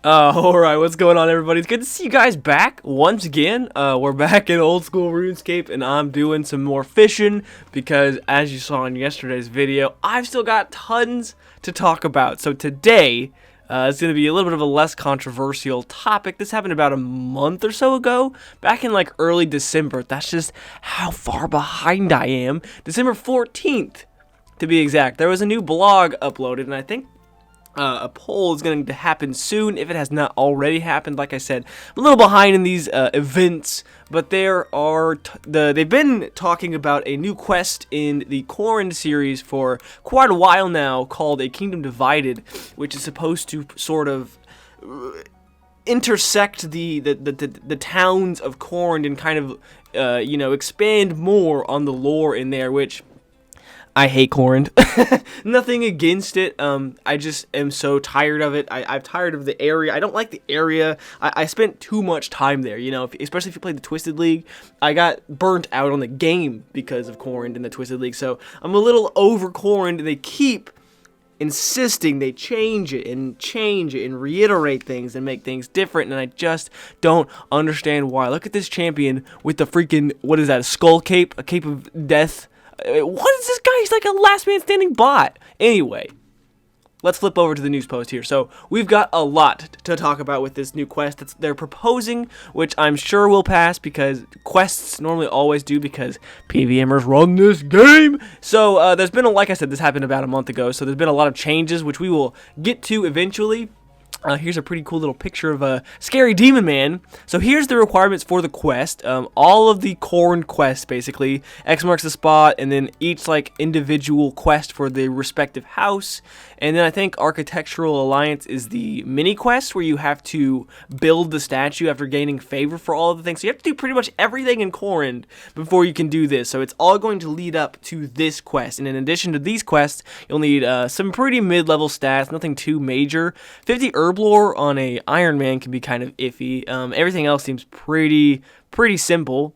Alright, what's going on, everybody? It's good to see you guys back once again. We're back in old school RuneScape, and I'm doing some more fishing because, as you saw in yesterday's video, I've still got tons to talk about. So today, it's going to be a little bit of a less controversial topic. This happened about a month or so ago, back in like early December. That's just how far behind I am. December 14th, to be exact. There was a new blog uploaded, and I think a poll is going to happen soon, if it has not already happened. Like I said, I'm a little behind in these events, but they've been talking about a new quest in the Corrin series for quite a while now, called A Kingdom Divided, which is supposed to sort of intersect the towns of Corrin and kind of expand more on the lore in there, which I hate Corrin. Nothing against it. I just am so tired of it. I'm tired of the area. I don't like the area. I spent too much time there, especially if you played the Twisted League. I got burnt out on the game because of Corrin in the Twisted League, so I'm a little over Corrin, and they keep insisting they change it and reiterate things and make things different, and I just don't understand why. Look at this champion with the freaking, what is that, a skull cape? A cape of death? What is this guy? He's like a last man standing bot. Anyway, let's flip over to the news post here. So we've got a lot to talk about with this new quest that they're proposing, which I'm sure will pass because quests normally always do, because PVMers run this game. So there's been like I said, this happened about a month ago, so there's been a lot of changes, which we will get to eventually. Here's a pretty cool little picture of a scary demon man. So here's the requirements for the quest. All of the Corrin quests, basically. X marks the spot, and then each like individual quest for the respective house. And then I think Architectural Alliance is the mini quest where you have to build the statue after gaining favor for all of the things. So you have to do pretty much everything in Corrin before you can do this. So it's all going to lead up to this quest. And in addition to these quests, you'll need some pretty mid-level stats, nothing too major. 50 herb lore on a Iron Man can be kind of iffy. Everything else seems pretty simple.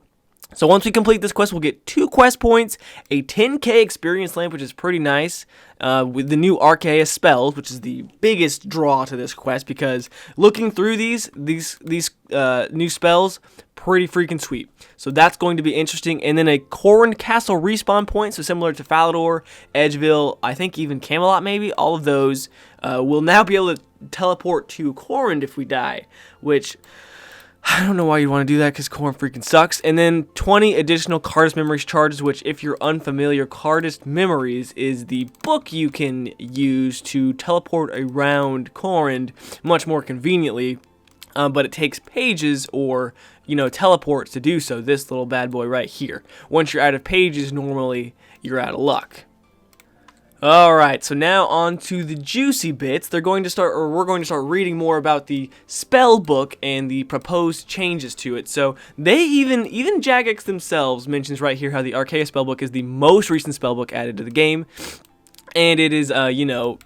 So once we complete this quest, we'll get 2 quest points, a 10k experience lamp, which is pretty nice, with the new Archaea spells, which is the biggest draw to this quest, because looking through these new spells, pretty freaking sweet. So that's going to be interesting. And then a Corrin Castle respawn point, so similar to Falador, Edgeville, I think even Camelot maybe, all of those will now be able to teleport to Corrin if we die, which I don't know why you'd want to do that, because Corrin freaking sucks. And then 20 additional Cardist Memories charges, which, if you're unfamiliar, Cardist Memories is the book you can use to teleport around Corrin much more conveniently, but it takes pages or, teleports to do so. This little bad boy right here. Once you're out of pages, normally you're out of luck. Alright, so now on to the juicy bits. We're going to start reading more about the Spellbook and the proposed changes to it. So they even Jagex themselves mentions right here how the Archaea Spellbook is the most recent spellbook added to the game. And it is, the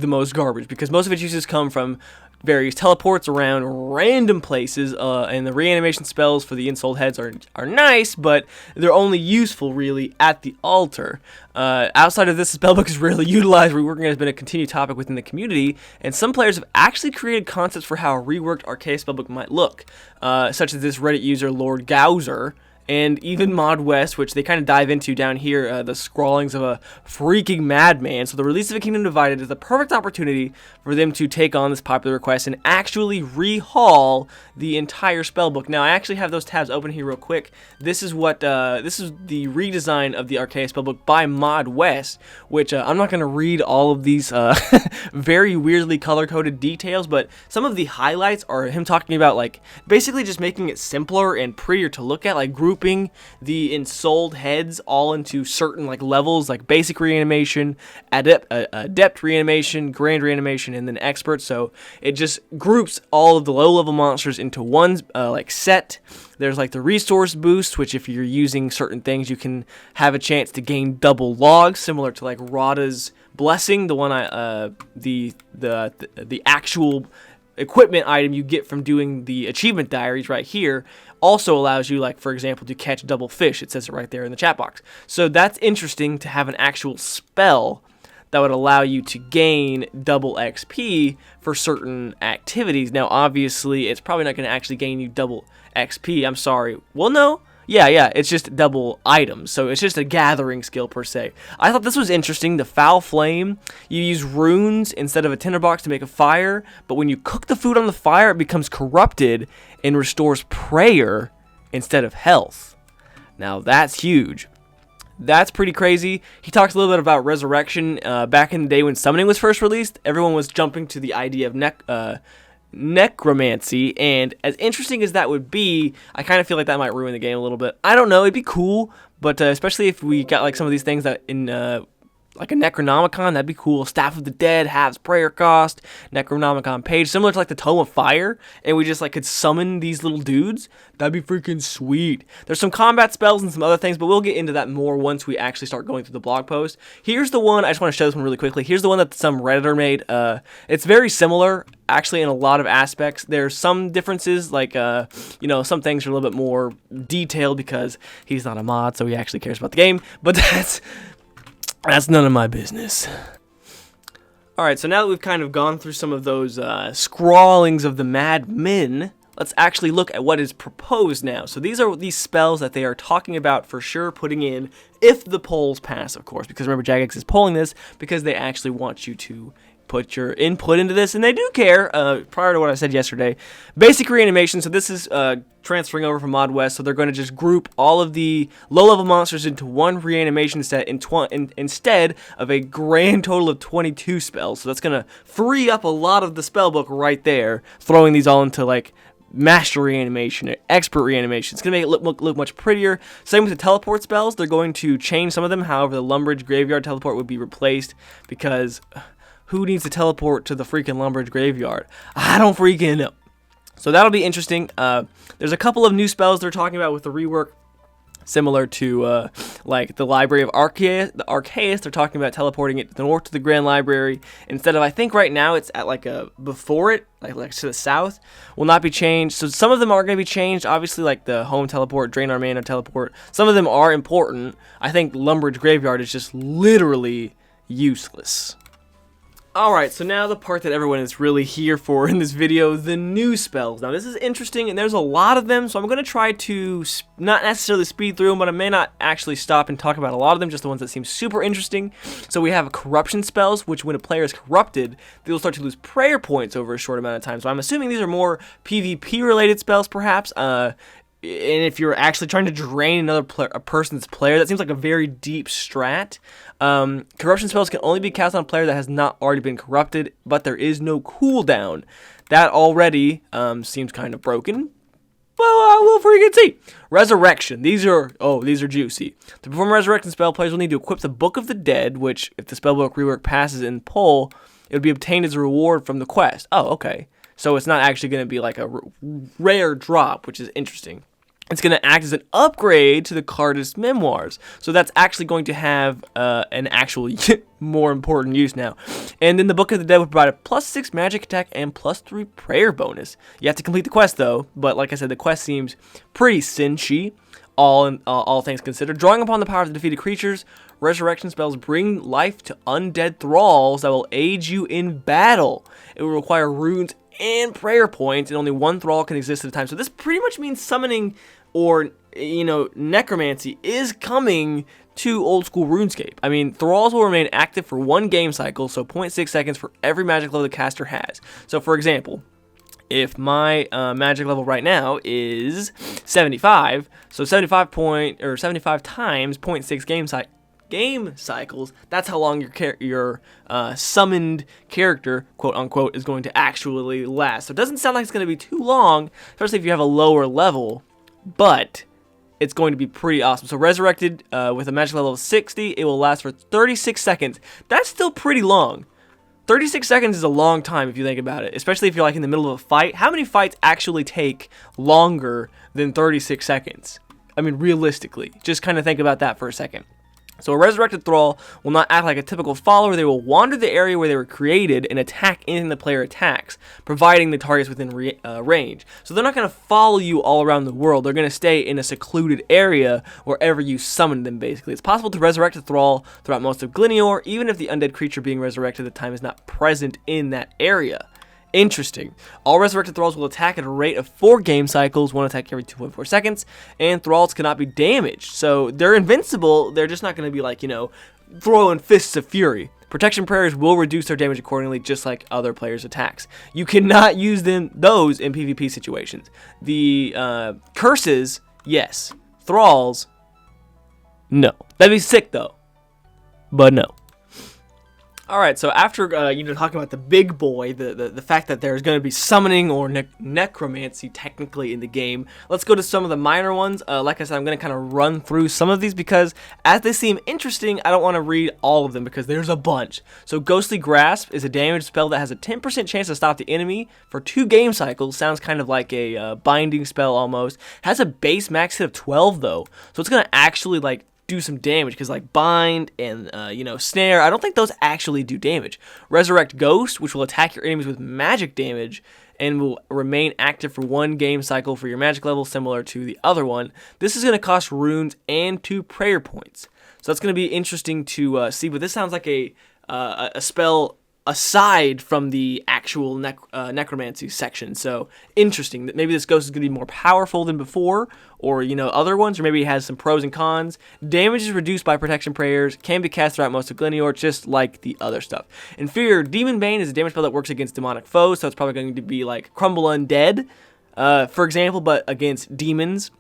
most garbage, because most of its uses come from various teleports around random places, and the reanimation spells for the Insold Heads are nice, but they're only useful, really, at the altar. Outside of this, the Spellbook is rarely utilized. Reworking has been a continued topic within the community, and some players have actually created concepts for how a reworked Archaea Spellbook might look, such as this Reddit user, Lord Gowser, and even Mod West, which they kind of dive into down here, the scrawlings of a freaking madman. So the release of A Kingdom Divided is the perfect opportunity for them to take on this popular request and actually rehaul the entire spellbook. Now, I actually have those tabs open here real quick. This is this is the redesign of the Archaea spellbook by Mod West, which I'm not going to read all of these very weirdly color-coded details, but some of the highlights are him talking about, like, basically just making it simpler and prettier to look at, like grouping the Insold Heads all into certain like levels, like basic reanimation, adept reanimation, grand reanimation, and then expert. So it just groups all of the low-level monsters into one like set. There's like the resource boost, which if you're using certain things, you can have a chance to gain double logs, similar to like Rada's Blessing, the one the actual equipment item you get from doing the achievement diaries right here. Also allows you, like, for example, to catch double fish. It says it right there in the chat box. So that's interesting to have an actual spell that would allow you to gain double XP for certain activities. Now, obviously, it's probably not going to actually gain you double XP. I'm sorry. Well, no. Yeah, it's just double items, so it's just a gathering skill per se. I thought this was interesting. The Foul Flame, you use runes instead of a tinderbox to make a fire, but when you cook the food on the fire, it becomes corrupted and restores prayer instead of health. Now, that's huge. That's pretty crazy. He talks a little bit about resurrection. Back in the day when summoning was first released, everyone was jumping to the idea of Necromancy, and as interesting as that would be, I kind of feel like that might ruin the game a little bit. I don't know, it'd be cool, but especially if we got like some of these things that in like a Necronomicon, that'd be cool. Staff of the Dead, halves prayer cost, Necronomicon page, similar to like the Tome of Fire, and we just like could summon these little dudes. That'd be freaking sweet. There's some combat spells and some other things, but we'll get into that more once we actually start going through the blog post. Here's the one, I just want to show this one really quickly. Here's the one that some Redditor made. It's very similar, actually, in a lot of aspects. There's some differences, like, you know, some things are a little bit more detailed because he's not a mod, so he actually cares about the game, but that's none of my business. Alright, so now that we've kind of gone through some of those scrawlings of the Mad Men, let's actually look at what is proposed now. So these are these spells that they are talking about for sure putting in if the polls pass, of course. Because remember, Jagex is polling this because they actually want you to put your input into this, and they do care, prior to what I said yesterday. Basic reanimation, so this is transferring over from Mod West, so they're going to just group all of the low-level monsters into one reanimation set instead of a grand total of 22 spells. So that's going to free up a lot of the spellbook right there, throwing these all into, like, Master Reanimation, Expert Reanimation. It's going to make it look much prettier. Same with the teleport spells. They're going to change some of them, however, the Lumbridge Graveyard teleport would be replaced because who needs to teleport to the freaking Lumbridge Graveyard? I don't freaking know. So that'll be interesting. There's a couple of new spells they're talking about with the rework, similar to like the Library of Arceus. The Arceus, they're talking about teleporting it to the north to the Grand Library instead of, I think right now it's at like a before it, like to the south, will not be changed. So some of them are going to be changed. Obviously, like the home teleport, Drain Our Mana teleport. Some of them are important. I think Lumbridge Graveyard is just literally useless. Alright, so now the part that everyone is really here for in this video, the new spells. Now this is interesting, and there's a lot of them, so I'm going to try to not necessarily speed through them, but I may not actually stop and talk about a lot of them, just the ones that seem super interesting. So we have corruption spells, which when a player is corrupted, they will start to lose prayer points over a short amount of time. So I'm assuming these are more PvP related spells, perhaps. And if you're actually trying to drain a person's player, that seems like a very deep strat. Corruption spells can only be cast on a player that has not already been corrupted, but there is no cooldown. That already seems kind of broken. Well, we'll freaking see. Resurrection. These are juicy. To perform a resurrection spell, players will need to equip the Book of the Dead, which, if the spellbook rework passes in poll, it would be obtained as a reward from the quest. Oh, okay. So it's not actually going to be like a rare drop, which is interesting. It's going to act as an upgrade to the Cardist Memoirs. So that's actually going to have an actual more important use now. And then the Book of the Dead will provide a +6 magic attack and +3 prayer bonus. You have to complete the quest though, but like I said, the quest seems pretty cinchy, all things considered. Drawing upon the power of the defeated creatures, resurrection spells bring life to undead thralls that will aid you in battle. It will require runes and prayer points, and only one thrall can exist at a time. So this pretty much means summoning, or, you know, necromancy is coming to old school RuneScape. I mean, thralls will remain active for one game cycle, so 0.6 seconds for every magic level the caster has. So for example, if my magic level right now is 75, so 75 times 0.6 game cycles, that's how long your summoned character, quote unquote, is going to actually last. So it doesn't sound like it's going to be too long, especially if you have a lower level, but it's going to be pretty awesome. So resurrected with a magic level of 60, it will last for 36 seconds. That's still pretty long. 36 seconds is a long time if you think about it, especially if you're like in the middle of a fight. How many fights actually take longer than 36 seconds? I mean, realistically, just kind of think about that for a second. So a resurrected thrall will not act like a typical follower. They will wander the area where they were created and attack anything the player attacks, providing the target's within range. So they're not going to follow you all around the world. They're going to stay in a secluded area wherever you summon them, basically. It's possible to resurrect a thrall throughout most of Glinior, even if the undead creature being resurrected at the time is not present in that area. Interesting. All resurrected thralls will attack at a rate of 4 game cycles, one attack every 2.4 seconds, and thralls cannot be damaged. So they're invincible, they're just not going to be like, throwing fists of fury. Protection prayers will reduce their damage accordingly, just like other players' attacks. You cannot use those in PvP situations. The curses, yes. Thralls, no. That'd be sick though, but no. Alright, so after talking about the big boy, the fact that there's going to be summoning or necromancy technically in the game, let's go to some of the minor ones. Like I said, I'm going to kind of run through some of these because as they seem interesting, I don't want to read all of them because there's a bunch. So Ghostly Grasp is a damage spell that has a 10% chance to stop the enemy for 2 game cycles. Sounds kind of like a binding spell almost. Has a base max hit of 12 though, so it's going to actually do some damage, because bind and snare, I don't think those actually do damage. Resurrect Ghost, which will attack your enemies with magic damage and will remain active for 1 game cycle for your magic level, similar to the other one. This is going to cost runes and 2 prayer points, so that's going to be interesting to see. But this sounds like a spell aside from the actual necromancy section. So interesting that maybe this ghost is going to be more powerful than before, or other ones, or maybe it has some pros and cons. Damage is reduced by protection prayers, can be cast throughout most of Glinior, just like the other stuff. Inferior Demon Bane is a damage spell that works against demonic foes, so it's probably going to be like Crumble Undead, for example, but against demons,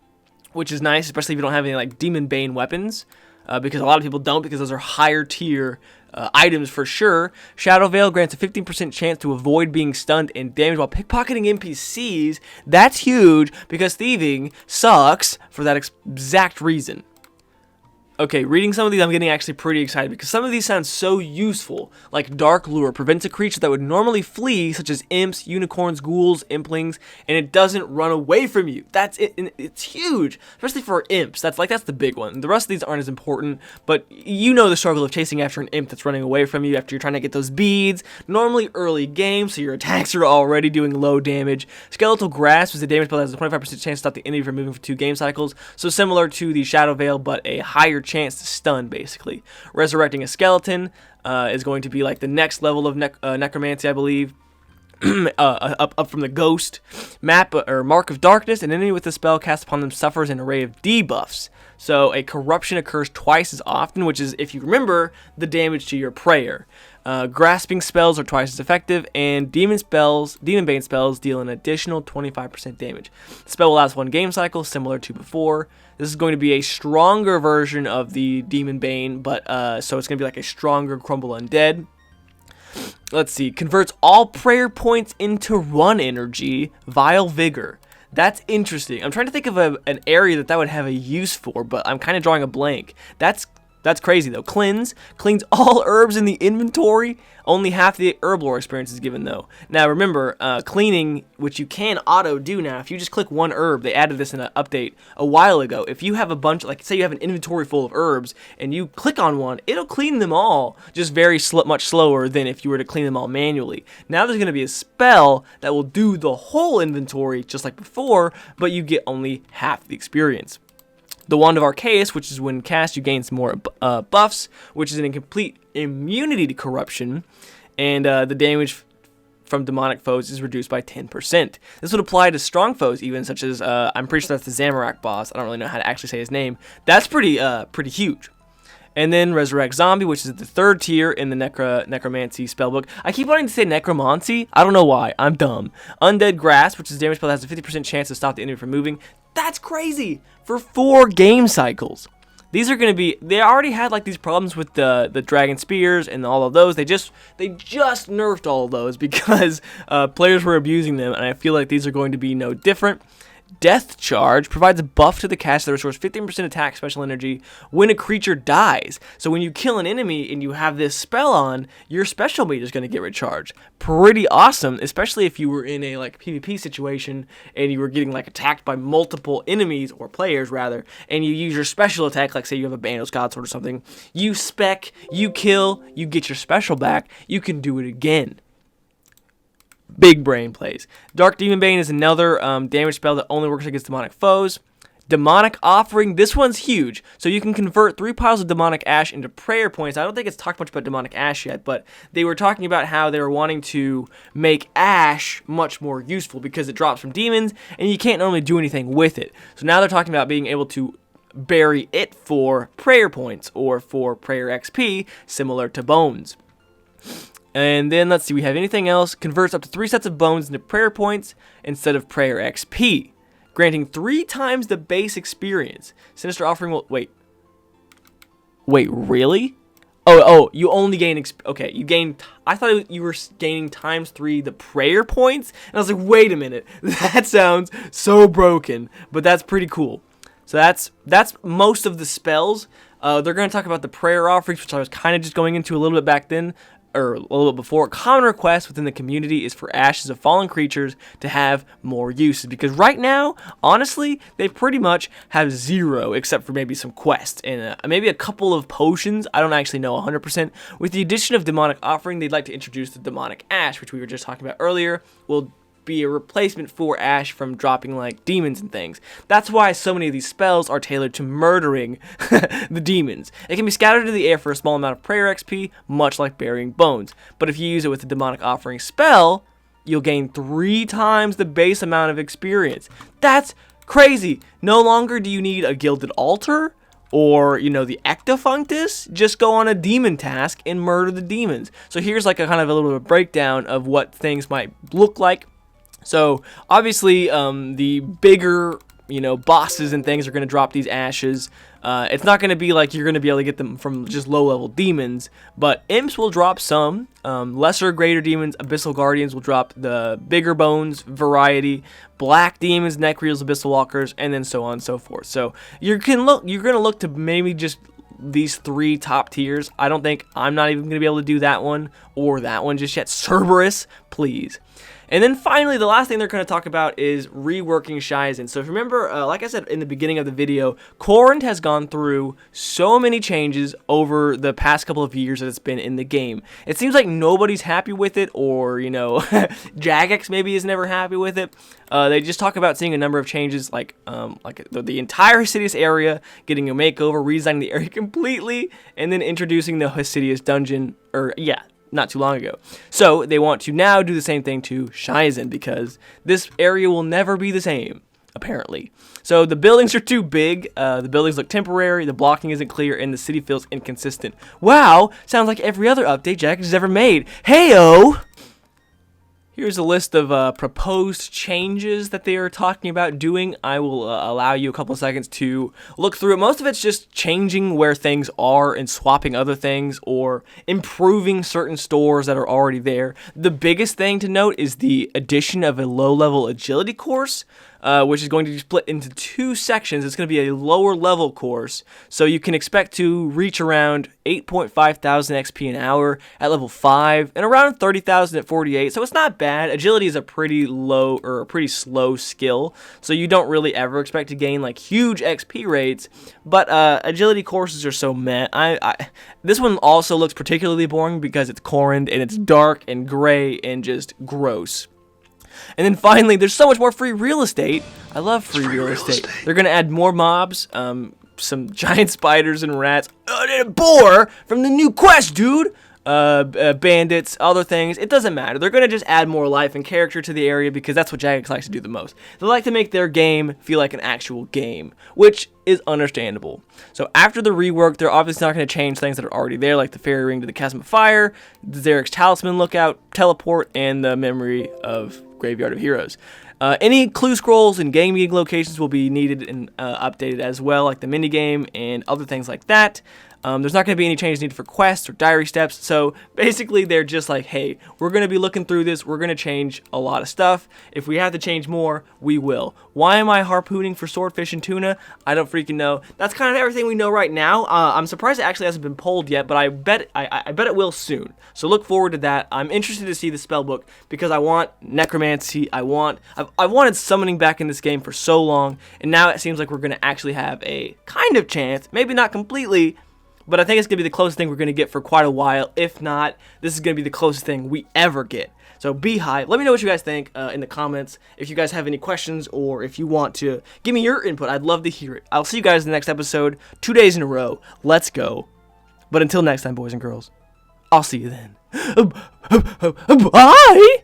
which is nice, especially if you don't have any Demon Bane weapons. Because a lot of people don't, because those are higher tier items for sure. Shadow Veil grants a 15% chance to avoid being stunned and damaged while pickpocketing NPCs. That's huge, because thieving sucks for that exact reason. Okay, reading some of these, I'm getting actually pretty excited because some of these sound so useful. Like Dark Lure prevents a creature that would normally flee, such as imps, unicorns, ghouls, implings, and it doesn't run away from you. That's it. It's huge, especially for imps. That's the big one. The rest of these aren't as important, but you know the struggle of chasing after an imp that's running away from you after you're trying to get those beads. Normally early game, so your attacks are already doing low damage. Skeletal Grasp is a damage spell that has a 25% chance to stop the enemy from moving for 2 game cycles. So similar to the Shadow Veil, but a higher chance to stun, basically. Resurrecting a skeleton is going to be like the next level of necromancy, I believe. up from the ghost. Map or Mark of Darkness, an enemy with the spell cast upon them suffers an array of debuffs. So a corruption occurs twice as often, which is, if you remember, the damage to your prayer. Grasping spells are twice as effective, and Demon Bane spells deal an additional 25% damage. The spell will last 1 game cycle, similar to before. This is going to be a stronger version of the Demon Bane, but so it's going to be like a stronger Crumble Undead. Let's see. Converts all prayer points into run energy. Vile Vigor. That's interesting. I'm trying to think of an area that would have a use for, but I'm kind of drawing a blank. That's crazy though. Cleanse all herbs in the inventory. Only half the herb lore experience is given though. Now remember, cleaning, which you can auto do now. If you just click 1 herb, they added this in an update a while ago. If you have a bunch, like say you have an inventory full of herbs and you click on one, it'll clean them all, just very much slower than if you were to clean them all manually. Now there's going to be a spell that will do the whole inventory just like before, but you get only half the experience. The Wand of Arceus, which is when cast, you gain some more buffs, which is an incomplete immunity to corruption, and the damage from demonic foes is reduced by 10%. This would apply to strong foes even, such as, I'm pretty sure that's the Zamorak boss. I don't really know how to actually say his name. That's pretty huge. And then Resurrect Zombie, which is the 3rd tier in the Necromancy spellbook. I keep wanting to say Necromancy. I don't know why. I'm dumb. Undead Grasp, which is a damage spell that has a 50% chance to stop the enemy from moving. That's crazy! For 4 game cycles. These are going to be... They already had these problems with the Dragon Spears and all of those. They just nerfed all of those because players were abusing them, and I feel like these are going to be no different. Death Charge provides a buff to the caster that restores 15% attack special energy when a creature dies. So when you kill an enemy and you have this spell on, your special meter is going to get recharged. Pretty awesome, especially if you were in a like PvP situation and you were getting like attacked by multiple enemies, or players rather, and you use your special attack, like say you have a Bandos Godsword or something, you spec, you kill, you get your special back, you can do it again. Big brain plays. Dark Demon Bane is another damage spell that only works against demonic foes. Demonic Offering, this one's huge. So you can convert 3 piles of demonic ash into prayer points. I don't think it's talked much about demonic ash yet, but they were talking about how they were wanting to make ash much more useful because it drops from demons and you can't normally do anything with it. So now they're talking about being able to bury it for prayer points or for prayer XP, similar to bones. And then, let's see, we have anything else. Converts up to 3 sets of bones into prayer points instead of prayer XP, granting 3 times the base experience. Sinister Offering will... Wait, really? Oh, you only gain... Okay, you gain... I thought you were gaining times 3 the prayer points. And I was like, wait a minute. That sounds so broken. But that's pretty cool. So that's most of the spells. They're going to talk about the prayer offerings, which I was kind of just going into a little bit back then. Or a little bit before. Common request within the community is for ashes of fallen creatures to have more uses, because right now, honestly, they pretty much have 0, except for maybe some quests and maybe a couple of potions. I don't actually know 100%. With the addition of Demonic Offering, they'd like to introduce the Demonic Ash, which we were just talking about earlier. Will be a replacement for ash from dropping like demons and things. That's why so many of these spells are tailored to murdering the demons. It can be scattered into the air for a small amount of prayer XP, much like burying bones. But if you use it with the Demonic Offering spell, you'll gain 3 times the base amount of experience. That's crazy. No longer do you need a gilded altar or, you know, the Ectofunctus. Just go on a demon task and murder the demons. So here's like a kind of a little bit of breakdown of what things might look like. So obviously the bigger, you know, bosses and things are going to drop these ashes. It's not going to be like you're going to be able to get them from just low-level demons, but imps will drop some. Lesser greater demons, abyssal guardians will drop the bigger bones variety. Black demons, necreals, abyssal walkers, and then so on and so forth. So you're going to look to maybe just these 3 top tiers. I'm not even going to be able to do that one or that one just yet. Cerberus, please. And then finally, the last thing they're going to talk about is reworking Shizen. So if you remember, like I said in the beginning of the video, Corund has gone through so many changes over the past couple of years that it's been in the game. It seems like nobody's happy with it, or, you know, Jagex maybe is never happy with it. They just talk about seeing a number of changes, like the entire Hasidius area getting a makeover, redesigning the area completely, and then introducing the Hasidius dungeon, not too long ago. So they want to now do the same thing to Shizen, because this area will never be the same, apparently. So the buildings are too big, the buildings look temporary, the blocking isn't clear, and the city feels inconsistent. Wow, sounds like every other update Jagex has ever made. Heyo! Here's a list of proposed changes that they are talking about doing. I will allow you a couple of seconds to look through it. Most of it's just changing where things are and swapping other things, or improving certain stores that are already there. The biggest thing to note is the addition of a low-level agility course, which is going to be split into 2 sections. It's going to be a lower level course, so you can expect to reach around 8.5 thousand XP an hour at level 5 and around 30,000 at 48. So it's not bad. Agility is a pretty low or a pretty slow skill, so you don't really ever expect to gain like huge XP rates. But agility courses are so meh. This one also looks particularly boring because it's Corund and it's dark and gray and just gross. And then finally, there's so much more free real estate. I love free real estate. They're going to add more mobs, some giant spiders and rats, and a boar from the new quest, dude. Bandits, other things. It doesn't matter. They're going to just add more life and character to the area because that's what Jagex likes to do the most. They like to make their game feel like an actual game, which is understandable. So after the rework, they're obviously not going to change things that are already there, like the Fairy Ring to the Chasm of Fire, the Xeric's Talisman Lookout, Teleport, and the Memory of Graveyard of Heroes. Any clue scrolls and game meeting locations will be needed and updated as well, like the minigame and other things like that. There's not going to be any changes needed for quests or diary steps. So basically, they're just like, hey, we're going to be looking through this. We're going to change a lot of stuff. If we have to change more, we will. Why am I harpooning for swordfish and tuna? I don't freaking know. That's kind of everything we know right now. I'm surprised it actually hasn't been polled yet, but I bet it will soon. So look forward to that. I'm interested to see the spellbook because I want necromancy. I've wanted summoning back in this game for so long, and now it seems like we're going to actually have a kind of chance, maybe not completely, but I think it's going to be the closest thing we're going to get for quite a while. If not, this is going to be the closest thing we ever get. So be high. Let me know what you guys think in the comments. If you guys have any questions or if you want to give me your input, I'd love to hear it. I'll see you guys in the next episode. 2 days in a row. Let's go. But until next time, boys and girls, I'll see you then. Bye!